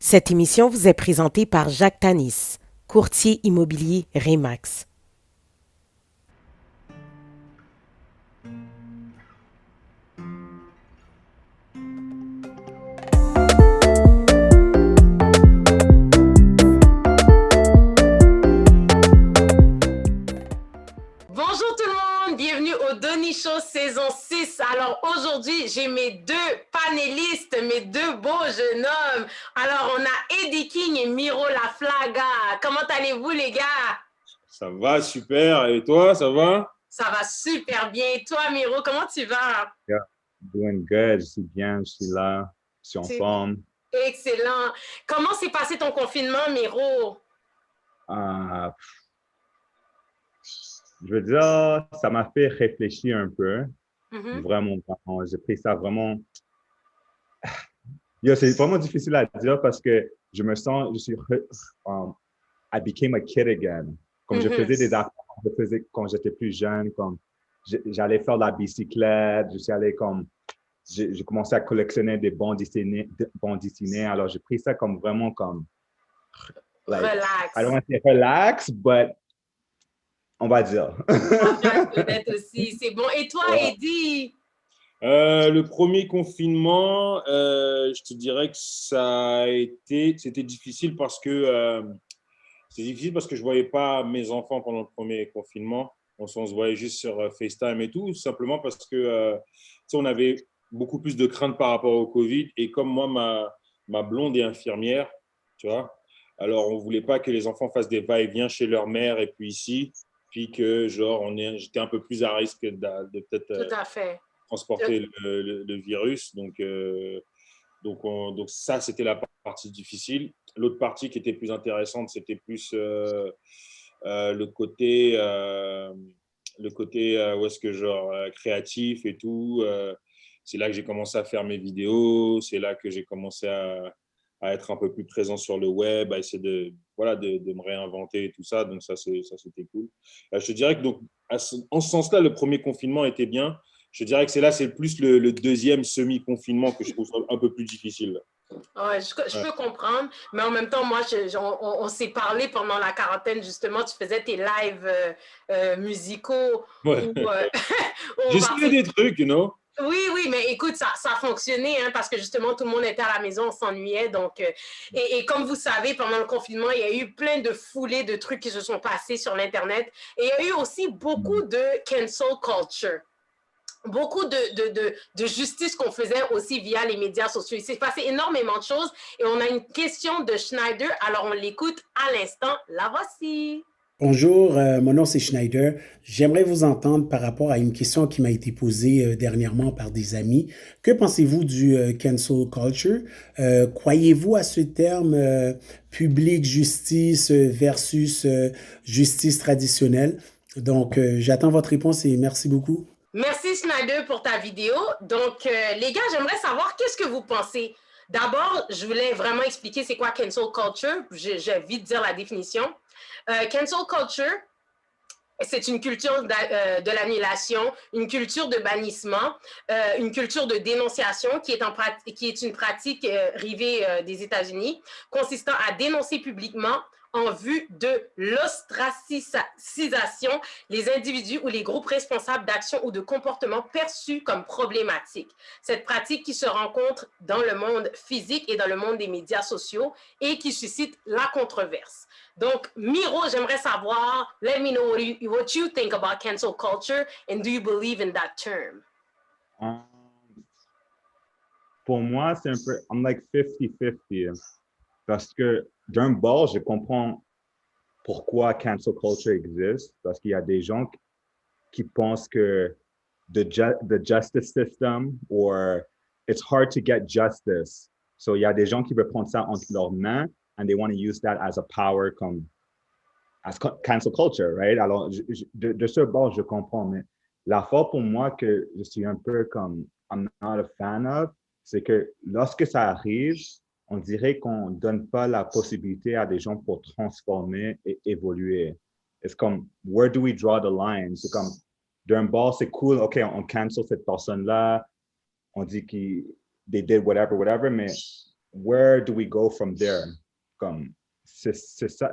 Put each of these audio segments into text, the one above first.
Cette émission vous est présentée par Jacques Tanis, courtier immobilier Remax. Bonjour tout le monde, bienvenue au Donny Show saison 6. Alors aujourd'hui, j'ai mes deux panélistes, mes deux beaux jeunes hommes. Alors on a Eddie King et Miro Laflaga. Comment allez-vous les gars? Ça va, super. Et toi, ça va? Ça va super bien. Et toi Miro, comment tu vas? Yeah, doing good. Je suis bien, je suis là, je suis en C'est forme. excellent. Comment s'est passé ton confinement, Miro? Euh, je veux dire, ça m'a fait réfléchir un peu. Vraiment, vraiment. J'ai pris ça vraiment. Yo, c'est vraiment difficile à dire parce que je me sens, I became a kid again. Comme je faisais des affaires, je faisais quand j'étais plus jeune, comme j'allais faire de la bicyclette, je suis allé comme, j'ai commencé à collectionner des bons dessinés. Alors, j'ai pris ça comme vraiment comme, like, Relax. I don't want to say relax, but on va dire. Peut-être aussi, c'est bon. Et toi, Ouais. Eddie? Le premier confinement, je te dirais que c'était difficile parce que je voyais pas mes enfants pendant le premier confinement. On se voyait juste sur FaceTime et tout simplement parce que on avait beaucoup plus de crainte par rapport au Covid. Et comme moi, ma blonde est infirmière, tu vois, alors on voulait pas que les enfants fassent des va-et-vient chez leur mère et puis ici, puis que genre j'étais un peu plus à risque de peut-être Tout à fait. transporter le virus. Donc ça, c'était la partie difficile. L'autre partie qui était plus intéressante, c'était plus le côté où est-ce que genre créatif et tout. C'est là que j'ai commencé à faire mes vidéos. C'est là que j'ai commencé à être un peu plus présent sur le web, à essayer de me réinventer et tout ça. Donc ça, c'était cool. Je te dirais que donc, en ce sens-là, le premier confinement était bien. Je dirais que c'est plus le deuxième semi-confinement que je trouve un peu plus difficile. Ouais, je peux comprendre, mais en même temps, moi, on s'est parlé pendant la quarantaine, justement, tu faisais tes lives musicaux Ouais. où, on J'essayais des trucs, you know. Oui, oui, mais écoute, ça a fonctionné hein, parce que justement, tout le monde était à la maison, on s'ennuyait. Donc, et comme vous savez, pendant le confinement, il y a eu plein de foulées de trucs qui se sont passés sur l'Internet. Et il y a eu aussi beaucoup de cancel culture. Beaucoup de justice qu'on faisait aussi via les médias sociaux. Il s'est passé énormément de choses et on a une question de Schneider, alors on l'écoute à l'instant. La voici. Bonjour, mon nom c'est Schneider. J'aimerais vous entendre par rapport à une question qui m'a été posée dernièrement par des amis. Que pensez-vous du cancel culture? Croyez-vous à ce terme public justice versus justice traditionnelle? Donc, j'attends votre réponse et merci beaucoup. Merci Schneider pour ta vidéo. Donc, les gars, j'aimerais savoir qu'est-ce que vous pensez. D'abord, je voulais vraiment expliquer c'est quoi cancel culture. J'ai vite dire la définition. Cancel culture, c'est une culture de l'annulation, une culture de bannissement, une culture de dénonciation qui est une pratique rivée des États-Unis, consistant à dénoncer publiquement en vue de l'ostracisation les individus ou les groupes responsables d'actions ou de comportements perçus comme problématiques. Cette pratique qui se rencontre dans le monde physique et dans le monde des médias sociaux et qui suscite la controverse. Donc, Miro, j'aimerais savoir, let me know what you think about cancel culture and do you believe in that term? Pour moi, c'est un peu, I'm like 50-50. Parce que d'un bord, je comprends pourquoi cancel culture existe, parce qu'il y a des gens qui pensent que the justice system or it's hard to get justice. So il y a des gens qui veulent prendre ça entre leurs mains and they want to use that as a power comme as cancel culture, right? Alors, de ce bord, je comprends, mais la fois pour moi que je suis un peu comme I'm not a fan of, c'est que lorsque ça arrive, on dirait qu'on ne donne pas la possibilité à des gens pour transformer et évoluer. C'est comme, where do we draw the line? C'est comme, d'un bord, c'est cool, OK, on cancel cette personne-là, on dit qu'ils they did whatever, whatever, mais where do we go from there? Comme, c'est ça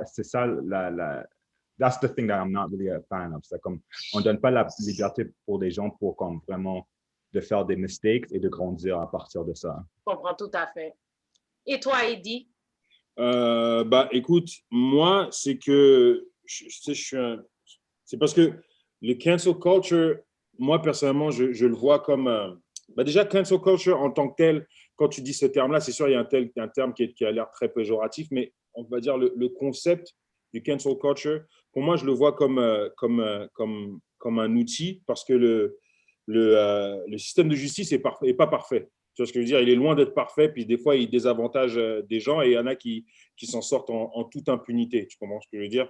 that's the thing that I'm not really a fan of. C'est comme, on donne pas la liberté pour les gens pour comme vraiment de faire des mistakes et de grandir à partir de ça. Je comprends tout à fait. Et toi, Eddie? Bah, écoute, moi, c'est que c'est parce que le cancel culture, moi, personnellement, je le vois comme. Bah déjà, cancel culture en tant que tel, quand tu dis ce terme-là, c'est sûr, il y a un terme qui a l'air très péjoratif, mais on va dire le concept du cancel culture, pour moi, je le vois comme un outil parce que le système de justice est pas parfait. Tu vois ce que je veux dire? Il est loin d'être parfait, puis des fois, il désavantage des gens et il y en a qui s'en sortent en toute impunité. Tu comprends ce que je veux dire?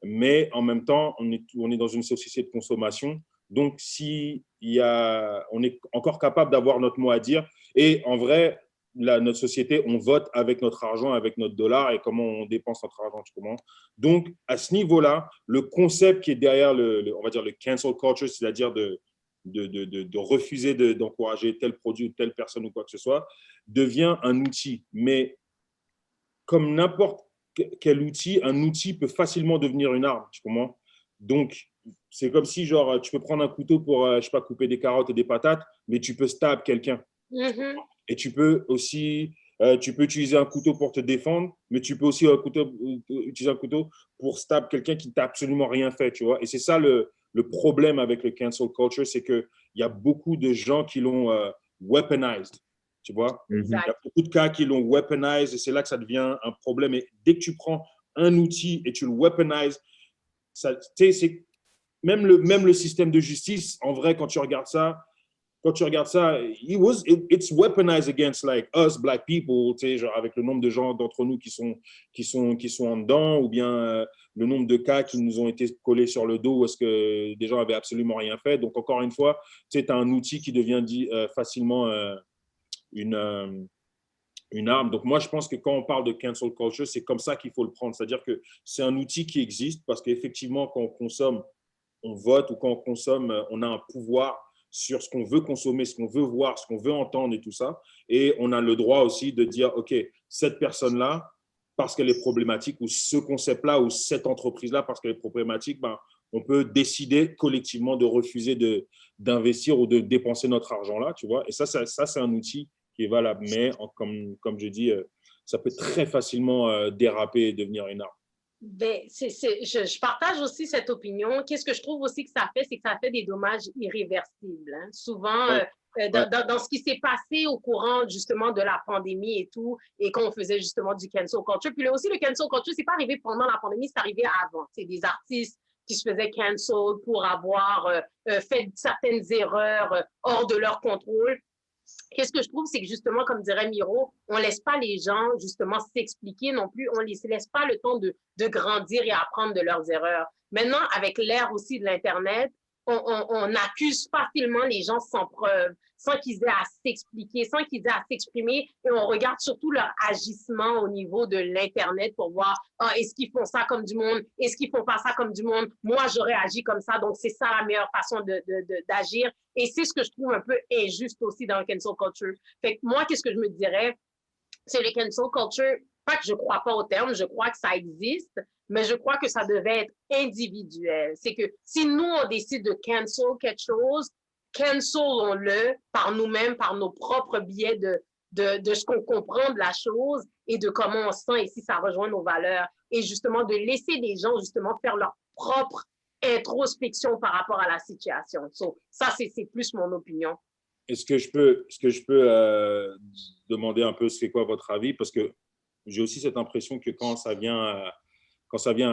Mais en même temps, on est dans une société de consommation. Donc, on est encore capable d'avoir notre mot à dire. Et en vrai, notre société, on vote avec notre argent, avec notre dollar et comment on dépense notre argent. Tu comprends? Donc, à ce niveau-là, le concept qui est derrière on va dire le cancel culture, c'est-à-dire de refuser d'encourager tel produit ou telle personne ou quoi que ce soit, devient un outil. Mais comme n'importe quel outil, un outil peut facilement devenir une arme. Tu comprends? Donc, c'est comme si, genre, tu peux prendre un couteau pour, je sais pas, couper des carottes et des patates, mais tu peux stab quelqu'un. Mm-hmm. Et tu peux aussi, tu peux utiliser un couteau pour te défendre, mais tu peux aussi utiliser un couteau pour stab quelqu'un qui t'a absolument rien fait, tu vois. Et c'est ça le problème avec le cancel culture, c'est qu'il y a beaucoup de gens qui l'ont weaponized, tu vois. Il y a beaucoup de cas qui l'ont weaponized et c'est là que ça devient un problème. Et dès que tu prends un outil et tu le weaponises, c'est même le système de justice, en vrai, quand tu regardes ça, it's weaponized against like us black people, tu sais, genre avec le nombre de gens d'entre nous qui sont en dedans, ou bien le nombre de cas qui nous ont été collés sur le dos, où est-ce que des gens avaient absolument rien fait. Donc encore une fois, tu sais, as un outil qui devient facilement une arme. Donc moi, je pense que quand on parle de cancel culture, c'est comme ça qu'il faut le prendre. C'est-à-dire que c'est un outil qui existe parce qu'effectivement, quand on consomme, on vote, ou quand on consomme, on a un pouvoir sur ce qu'on veut consommer, ce qu'on veut voir, ce qu'on veut entendre et tout ça. Et on a le droit aussi de dire, OK, cette personne-là, parce qu'elle est problématique, ou ce concept-là, ou cette entreprise-là, parce qu'elle est problématique, ben, on peut décider collectivement de refuser d'investir ou de dépenser notre argent là, tu vois. Et ça c'est un outil qui est valable. Mais comme je dis, ça peut très facilement déraper et devenir une arme. Ben, je partage aussi cette opinion. Qu'est-ce que je trouve aussi que ça fait, c'est que ça fait des dommages irréversibles. Hein. Souvent, dans ce qui s'est passé au courant justement de la pandémie et tout, et qu'on faisait justement du cancel culture. Puis là aussi, le cancel culture, c'est pas arrivé pendant la pandémie, c'est arrivé avant. C'est des artistes qui se faisaient cancel pour avoir fait certaines erreurs hors de leur contrôle. Qu'est-ce que je trouve, c'est que justement, comme dirait Miro, on ne laisse pas les gens justement s'expliquer non plus, on ne laisse pas le temps de grandir et apprendre de leurs erreurs. Maintenant, avec l'ère aussi de l'Internet, on accuse facilement les gens sans preuve, sans qu'ils aient à s'expliquer, sans qu'ils aient à s'exprimer, et on regarde surtout leur agissement au niveau de l'Internet pour voir, est-ce qu'ils font ça comme du monde, est-ce qu'ils font pas ça comme du monde, moi j'aurais agi comme ça, donc c'est ça la meilleure façon d'agir, et c'est ce que je trouve un peu injuste aussi dans le cancel culture. Fait que moi, qu'est-ce que je me dirais, c'est le cancel culture, pas que je crois pas au terme, je crois que ça existe, mais je crois que ça devait être individuel. C'est que si nous, on décide de cancel quelque chose, cancelons-le par nous-mêmes, par nos propres biais de ce qu'on comprend de la chose et de comment on se sent et si ça rejoint nos valeurs. Et justement, de laisser les gens justement faire leur propre introspection par rapport à la situation. So, ça, c'est plus mon opinion. Est-ce que je peux demander un peu c'est quoi votre avis? Parce que j'ai aussi cette impression que quand ça vient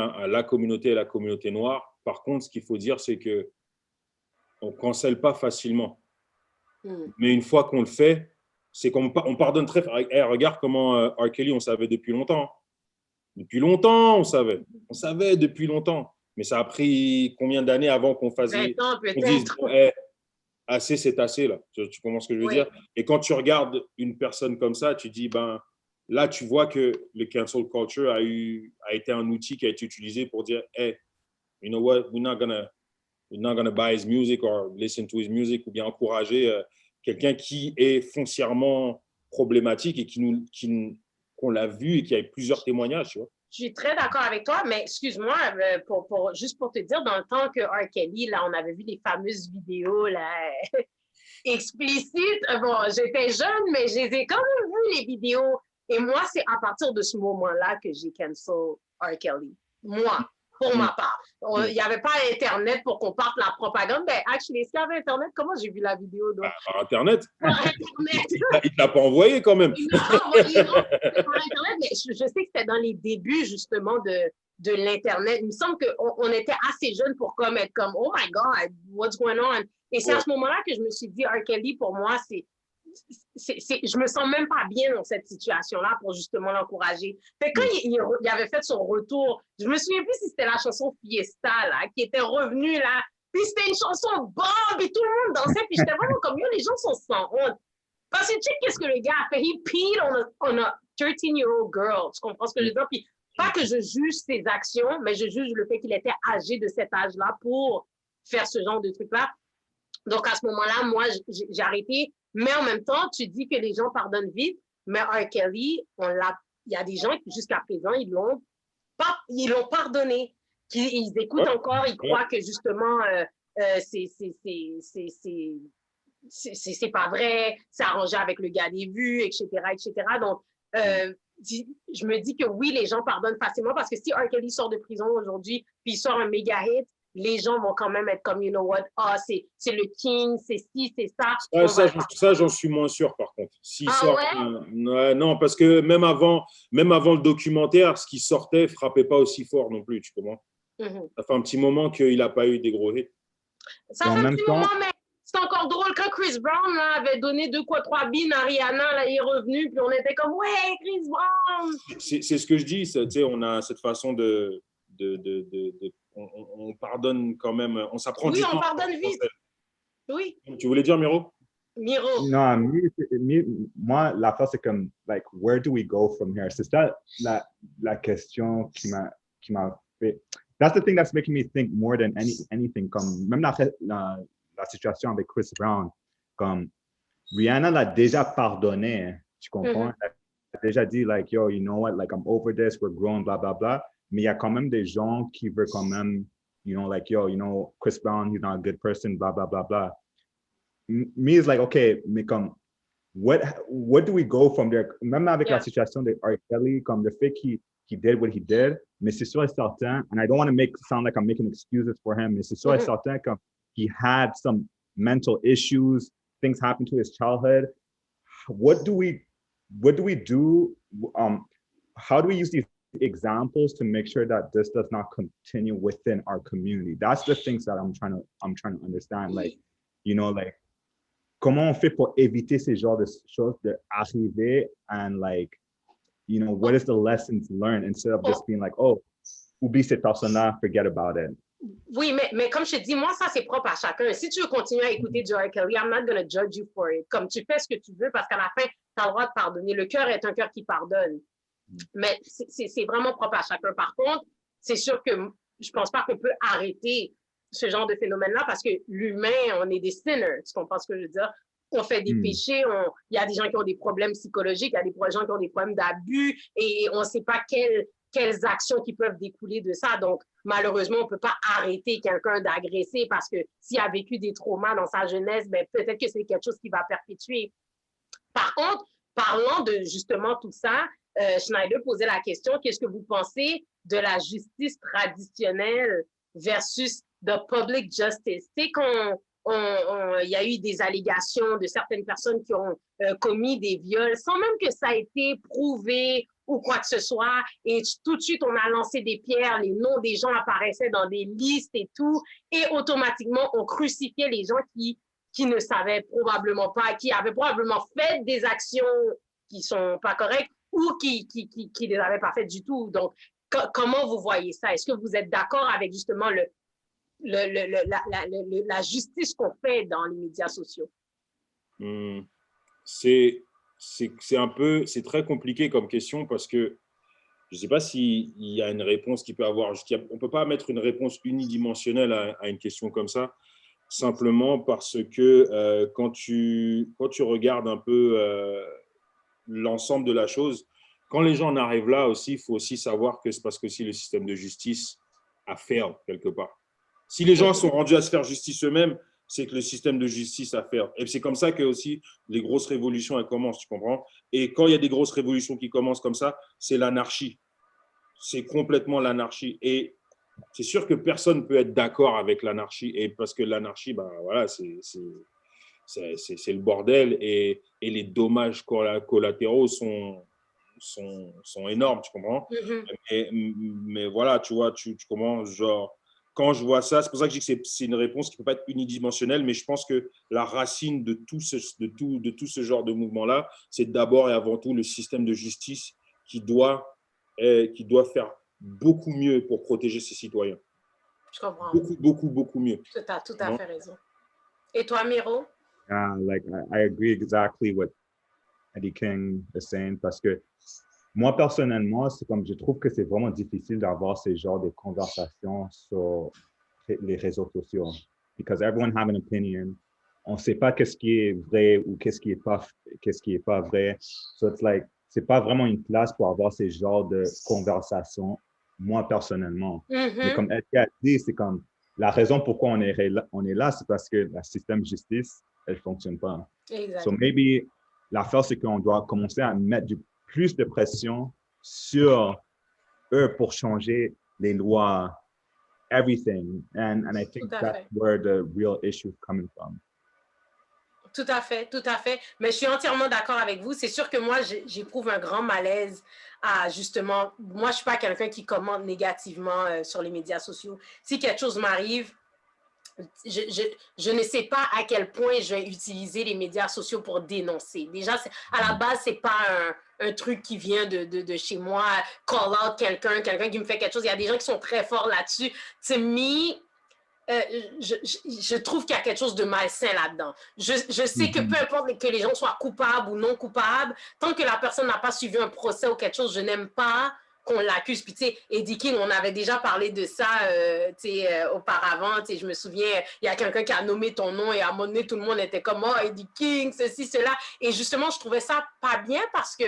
à la communauté et la communauté noire, par contre, ce qu'il faut dire, c'est qu'on ne cancelle pas facilement. Mais une fois qu'on le fait, c'est qu'on pardonne très… Hey, regarde comment R. Kelly, on savait depuis longtemps. Depuis longtemps, on savait. On savait depuis longtemps. Mais ça a pris combien d'années avant qu'on fasse… 20 ans, peut-être. On dise, hey, assez, c'est assez, là. Tu comprends ce que je veux dire? Et quand tu regardes une personne comme ça, tu dis, ben, là, tu vois que le cancel culture a été un outil qui a été utilisé pour dire, hey, you know what, we're not gonna buy his music or listen to his music, ou bien encourager quelqu'un qui est foncièrement problématique et qu'on l'a vu et qu'il y a plusieurs témoignages, tu vois. Je suis très d'accord avec toi, mais excuse-moi, juste pour te dire, dans le temps que R. Kelly, là, on avait vu les fameuses vidéos là, explicites. Bon, j'étais jeune, mais je les ai quand même vues, les vidéos. Et moi, c'est à partir de ce moment-là que j'ai cancel R. Kelly. Moi, pour ma part. Il n'y avait pas Internet pour qu'on parte la propagande. Ben, actually, est-ce qu'il y avait Internet? Comment j'ai vu la vidéo? Donc? Par Internet. Par Internet. Il ne l'a pas envoyé quand même. Il l'a envoyé par Internet, mais je sais que c'était dans les débuts, justement, de l'Internet. Il me semble qu'on était assez jeunes pour comme être comme, oh my God, what's going on? Et c'est à ce moment-là que je me suis dit, R. Kelly, pour moi, je me sens même pas bien dans cette situation-là pour justement l'encourager. Fait que quand il avait fait son retour, je me souviens plus si c'était la chanson Fiesta, là, qui était revenue, là. Puis c'était une chanson Bob et tout le monde dansait. Puis j'étais vraiment comme, yo, les gens sont sans honte. Parce que tu sais, qu'est-ce que le gars a fait? He peed on a 13-year-old girl. Tu comprends ce que je veux dire? Puis pas que je juge ses actions, mais je juge le fait qu'il était âgé de cet âge-là pour faire ce genre de truc-là. Donc, à ce moment-là, moi, j'ai arrêté. Mais en même temps, tu dis que les gens pardonnent vite, mais R. Kelly, il y a des gens qui, jusqu'à présent, ils l'ont pardonné. Ils écoutent encore, ils croient que justement, c'est pas vrai, c'est arrangé avec le gars des vues, etc., etc. Donc, je me dis que oui, les gens pardonnent facilement parce que si R. Kelly sort de prison aujourd'hui, puis il sort un méga hit, les gens vont quand même être comme, you know what, c'est le king, c'est ci, c'est ça. Ça, j'en suis moins sûr, par contre. Non, parce que même avant le documentaire, ce qui sortait ne frappait pas aussi fort non plus, tu comprends? Ça fait un petit moment qu'il n'a pas eu des gros hits. Ça fait un petit moment, mais c'est encore drôle. Quand Chris Brown là, avait donné 3 bines à Rihanna, là, il est revenu, puis on était comme, ouais, Chris Brown! C'est ce que je dis, on a cette façon on pardonne quand même, on s'apprend du temps. Oui, on pardonne vite. Oui. Tu voulais dire, Miro? Non, moi, l'affaire, c'est comme, like, where do we go from here? C'est ça la question qui m'a fait. That's the thing that's making me think more than anything. Comme, même la situation avec Chris Brown, comme, Rihanna l'a déjà pardonné, tu comprends? Elle a déjà dit, like, yo, you know what, like, I'm over this, we're grown, blah, blah, blah. Mais il y a quand même des gens qui veulent quand même, you know, like, yo, you know, Chris Brown, he's not a good person, blah, blah, blah, blah. Me is like, okay, mais comme, what do we go from there? Même avec la situation de R. Kelly, comme le fait qu'il did what he did, mais c'est sûr et certain, and I don't want to sound like I'm making excuses for him, mais c'est sûr et certain que he had some mental issues, things happened to his childhood. What do we do? How do we use these examples to make sure that this does not continue within our community? That's the things that I'm trying to understand. Like, you know, like, comment on fait pour éviter ces genres de choses de arriver, and like, you know, what is the lessons learned instead of just being like, oh, oublie cette personne-là, forget about it. Oui, mais comme je te dis, moi, ça, c'est propre à chacun. Si tu veux continuer à écouter du R. Kelly, I'm not going to judge you for it. Comme tu fais ce que tu veux, parce qu'à la fin, tu as le droit de pardonner. Le cœur est un cœur qui pardonne. Mais c'est vraiment propre à chacun. Par contre, c'est sûr que je pense pas qu'on peut arrêter ce genre de phénomène-là parce que l'humain, on est des sinners. Tu comprends ce que je veux dire? On fait des péchés, il y a des gens qui ont des problèmes psychologiques, il y a des gens qui ont des problèmes d'abus et on ne sait pas quelles actions qui peuvent découler de ça. Donc, malheureusement, on ne peut pas arrêter quelqu'un d'agresser parce que s'il a vécu des traumas dans sa jeunesse, ben, peut-être que c'est quelque chose qui va perpétuer. Par contre, parlant de justement tout ça, Schneider posait la question, qu'est-ce que vous pensez de la justice traditionnelle versus the public justice? C'est il y a eu des allégations de certaines personnes qui ont commis des viols sans même que ça ait été prouvé ou quoi que ce soit. Et tout de suite, on a lancé des pierres, les noms des gens apparaissaient dans des listes et tout. Et automatiquement, on crucifiait les gens qui ne savaient probablement pas, qui avaient probablement fait des actions qui sont pas correctes ou qui les avaient pas faites du tout. Donc, comment vous voyez ça? Est-ce que vous êtes d'accord avec justement la justice qu'on fait dans les médias sociaux? C'est très compliqué comme question parce que je ne sais pas s'il y a une réponse qui peut avoir. On ne peut pas mettre une réponse unidimensionnelle à une question comme ça, simplement parce que quand tu regardes un peu l'ensemble de la chose. Quand les gens en arrivent là aussi, il faut aussi savoir que c'est parce que si le système de justice a failli quelque part. Si les gens sont rendus à se faire justice eux-mêmes, c'est que le système de justice a failli. Et c'est comme ça que aussi les grosses révolutions elles commencent, tu comprends? Et quand il y a des grosses révolutions qui commencent comme ça, c'est l'anarchie. C'est complètement l'anarchie. Et c'est sûr que personne ne peut être d'accord avec l'anarchie. Et parce que l'anarchie, ben, voilà, c'est le bordel et les dommages collatéraux sont énormes, tu comprends? Mais voilà, tu vois, tu commences, genre, quand je vois ça, c'est pour ça que je dis que c'est une réponse qui ne peut pas être unidimensionnelle, mais je pense que la racine de tout ce genre de mouvement-là, c'est d'abord et avant tout le système de justice qui doit faire beaucoup mieux pour protéger ses citoyens. Je comprends. Beaucoup mieux. Tu as tout à fait raison. Et toi, Miro? Like I agree exactly what Eddie King is saying parce que moi, personnellement, c'est comme je trouve que c'est vraiment difficile d'avoir ce genre de conversations sur les réseaux sociaux. Because everyone have an opinion. On ne sait pas qu'est-ce qui est vrai ou qu'est-ce qui est pas vrai. So it's like, c'est pas vraiment une place pour avoir ce genre de conversations, moi, personnellement. Mais comme Eddie a dit, c'est comme la raison pourquoi on est là, c'est parce que le système de justice, elle ne fonctionne pas. Exactement. So maybe l'affaire, c'est qu'on doit commencer à mettre plus de pression sur eux pour changer les lois, everything. And I think that's where the real issue is coming from. Tout à fait, tout à fait. Mais je suis entièrement d'accord avec vous. C'est sûr que moi, j'éprouve un grand malaise à justement... Moi, je ne suis pas quelqu'un qui commente négativement sur les médias sociaux. Si quelque chose m'arrive, je ne sais pas à quel point je vais utiliser les médias sociaux pour dénoncer. Déjà, à la base, ce n'est pas un truc qui vient de chez moi, call out quelqu'un qui me fait quelque chose. Il y a des gens qui sont très forts là-dessus. To me, je trouve qu'il y a quelque chose de malsain là-dedans. Je sais que peu importe que les gens soient coupables ou non coupables, tant que la personne n'a pas suivi un procès ou quelque chose, je n'aime pas qu'on l'accuse. Puis, tu sais, Eddie King, on avait déjà parlé de ça, auparavant. Tu sais, je me souviens, il y a quelqu'un qui a nommé ton nom et à un moment donné, tout le monde était comme, oh, Eddie King, ceci, cela. Et justement, je trouvais ça pas bien parce que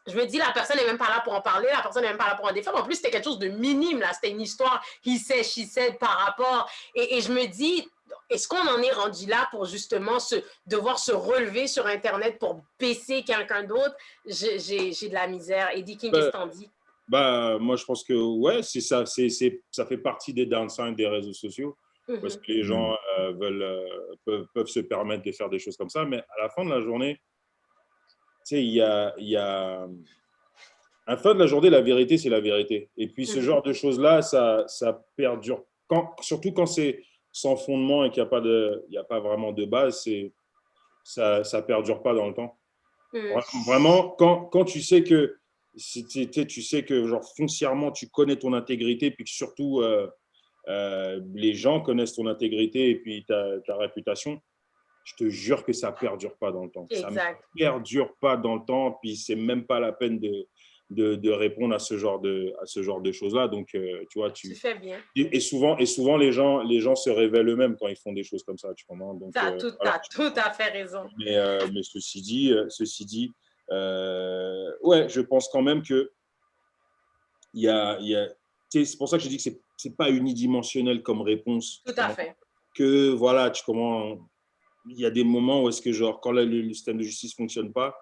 je me dis, la personne n'est même pas là pour en parler, la personne n'est même pas là pour en défendre. En plus, c'était quelque chose de minime, là. C'était une histoire, he said, she said, par rapport. Et je me dis, est-ce qu'on en est rendu là pour justement devoir se relever sur Internet pour baisser quelqu'un d'autre? J'ai de la misère. Eddie King, qu'est-ce que t'en dis? Moi, je pense que, ouais, c'est ça. Ça fait partie des downsides des réseaux sociaux. Parce que les gens peuvent se permettre de faire des choses comme ça. Mais à la fin de la journée, tu sais, il y a à la fin de la journée, la vérité, c'est la vérité. Et puis, ce genre de choses-là, ça perdure. Surtout quand c'est sans fondement et qu'il n'y a pas vraiment de base, ça ne perdure pas dans le temps. Vraiment, quand tu sais que, genre, foncièrement, tu connais ton intégrité, puis que surtout, les gens connaissent ton intégrité et puis ta réputation, je te jure que ça ne perdure pas dans le temps. Exact. Ça ne perdure pas dans le temps, puis ce n'est même pas la peine de répondre à ce genre de choses-là. Donc, tu vois, tu fais bien. Et souvent, les gens se révèlent eux-mêmes quand ils font des choses comme ça, tu comprends? Donc, tu as tout à fait raison. Mais ceci dit, ouais, je pense quand même que c'est pour ça que je dis que c'est pas unidimensionnel comme réponse. Tout à fait. Que voilà, il y a des moments où est-ce que genre quand le système de justice fonctionne pas,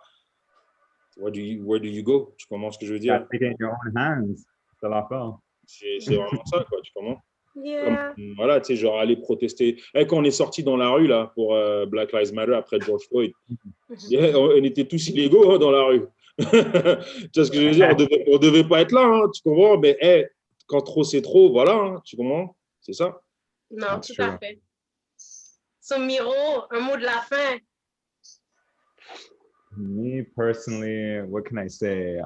where do you go? Tu comprends ce que je veux dire? Take it in your own hands. C'est l'affaire. C'est vraiment ça, quoi, tu comprends? Yeah. Comme, voilà, tu sais, genre aller protester. Quand on est sorti dans la rue là pour Black Lives Matter après George Floyd, on était tous illégaux dans la rue. Tu vois ce que je veux dire? On devait pas être là, hein, tu comprends? Mais quand trop c'est trop, voilà, hein, tu comprends? C'est ça. Non, tout à fait. So, Miro, un mot de la fin. Me personally, what can I say?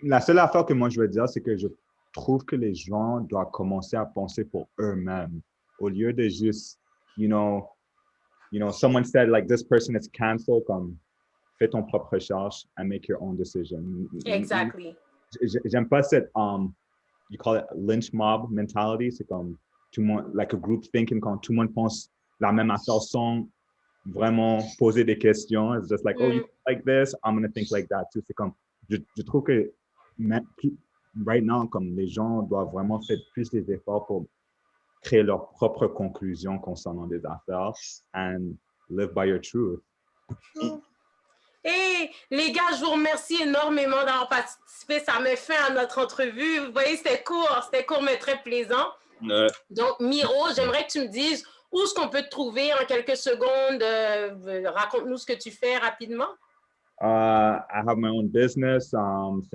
La seule affaire que moi je veux dire, c'est que je trouve que les gens doivent commencer à penser pour eux-mêmes au lieu de juste, you know, someone said like this person is canceled, comme fais ton propre recherche and make your own decision. Exactly. J'aime pas cette you call it lynch mob mentality, c'est comme tout le monde, like a group thinking, quand tout le monde pense la même affaire sans vraiment poser des questions. It's just like, oh, you Mm. think like this, I'm going to think like that too. C'est comme, je trouve que right now, comme les gens doivent vraiment faire plus des efforts pour créer leurs propres conclusions concernant des affaires and live by your truth. Hey, les gars, je vous remercie énormément d'avoir participé. Ça met fin à notre entrevue. Vous voyez, c'était court, mais très plaisant. Ouais. Donc, Miro, j'aimerais que tu me dises où est-ce qu'on peut te trouver en quelques secondes. Raconte-nous ce que tu fais rapidement. I have my own business. C'est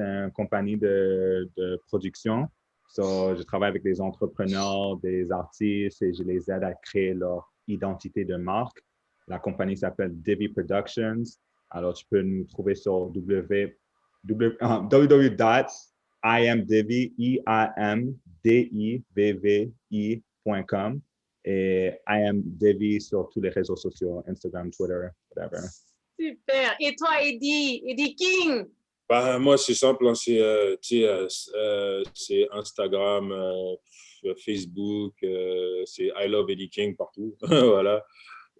une compagnie de production. So, je travaille avec des entrepreneurs, des artistes et je les aide à créer leur identité de marque. La compagnie s'appelle Divi Productions. Alors, tu peux nous trouver sur www.imdivvi.com et I am Divi sur tous les réseaux sociaux, Instagram, Twitter, whatever. Super. Et toi, Eddie King? Bah, moi, c'est simple, hein, c'est Instagram, Facebook, c'est I Love Eddie King partout. Voilà.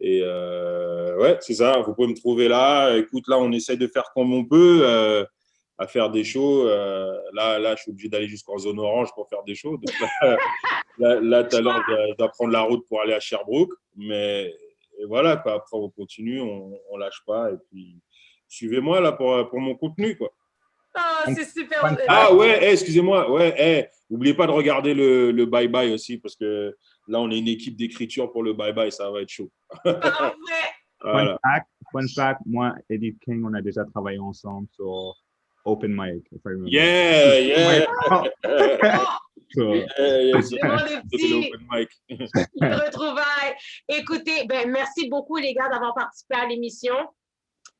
Et ouais, c'est ça, vous pouvez me trouver là. Écoute, là, on essaie de faire comme on peut, à faire des shows. Là, je suis obligé d'aller jusqu'en zone orange pour faire des shows. Donc, là, tout à l'heure, je dois prendre la route pour aller à Sherbrooke. Mais et voilà, quoi. Après, on continue, on lâche pas. Et puis, suivez-moi là pour mon contenu, quoi. Oh, c'est super. Ah ouais, excusez-moi. Ouais, n'oubliez pas de regarder le bye-bye aussi, parce que là, on est une équipe d'écriture pour le bye-bye. Ça va être chaud. Parfait. Voilà. Fun fact, moi, Eddie King, on a déjà travaillé ensemble sur Open Mic, if I remember. Yeah. So, C'est bon, les petits. Open mic. Les retrouvailles. Écoutez, merci beaucoup, les gars, d'avoir participé à l'émission.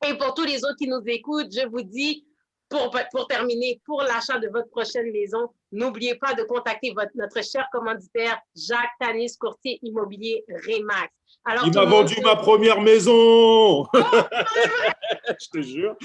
Et pour tous les autres qui nous écoutent, je vous dis, pour terminer, pour l'achat de votre prochaine maison, n'oubliez pas de contacter notre cher commanditaire, Jacques Tanis, courtier immobilier Remax. Alors, il m'a vendu ma première maison. Je te jure.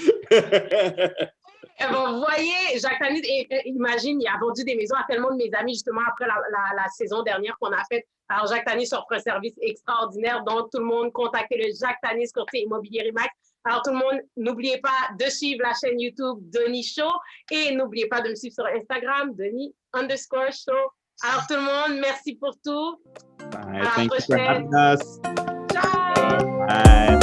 Vous voyez, Jacques Tanis, imagine, il a vendu des maisons à tellement de mes amis, justement, après la saison dernière qu'on a faite. Alors, Jacques Tanis offre un service extraordinaire. Donc, tout le monde, contactez le Jacques Tanis, courtier immobilier Remax. Alors, tout le monde, n'oubliez pas de suivre la chaîne YouTube Denis Show et n'oubliez pas de me suivre sur Instagram, Denis_Show. Alors, tout le monde, merci pour tout. thank you for having us. Ciao! Bye.